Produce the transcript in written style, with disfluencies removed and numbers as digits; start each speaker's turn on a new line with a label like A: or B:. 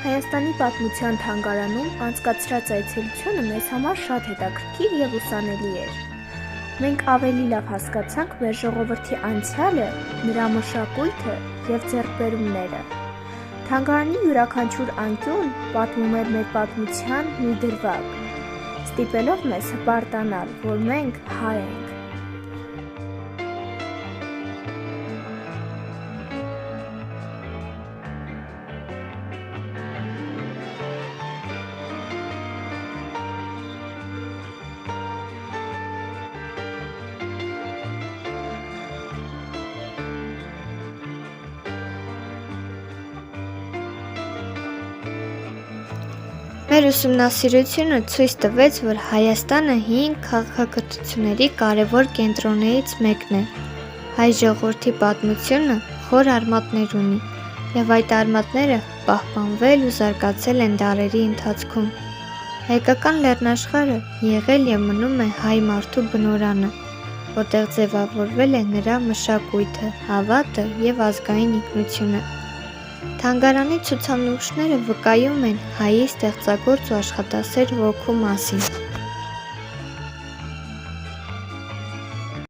A: Հայաստանի պատմության թանգարանում անցկացրած այցելությունը մեզ համար շատ հետաքրքիր և ուսանելի էր։ Մենք ավելի լավ հասկացանք մեր ժողովրդի անցյալը, նրա մշակույթը և ձեռքբերումները։ Թանգարանի յուրաքանչյուր անկյուն պատմում էր մեր պատմության մի դրվագ, ստիպելով մեզ հպարտանալ, որ մենք հայ ենք։
B: Մեր ուսումնասիրությունը ցույց տվեց, որ Հայաստանը հին քաղաքակրթությունների կարևոր կենտրոններից մեկն է։ Հայ ժողովրդի պատմությունը խոր արմատներ ունի, և այդ արմատները պահպանվել ու զարգացել են դարերի ընթացքում։ Հայկական լեռնաշխարհը եղել և մնում է հայ մարդու բնօրրանը, որտեղ ձևավորվել է նրա մշակույթը, հավատը և ազգային ինքնությունը։ Թանգարանի ցուցանմուշները վկայում են հայի ստեղծագործ ու աշխատասեր ոգու մասին։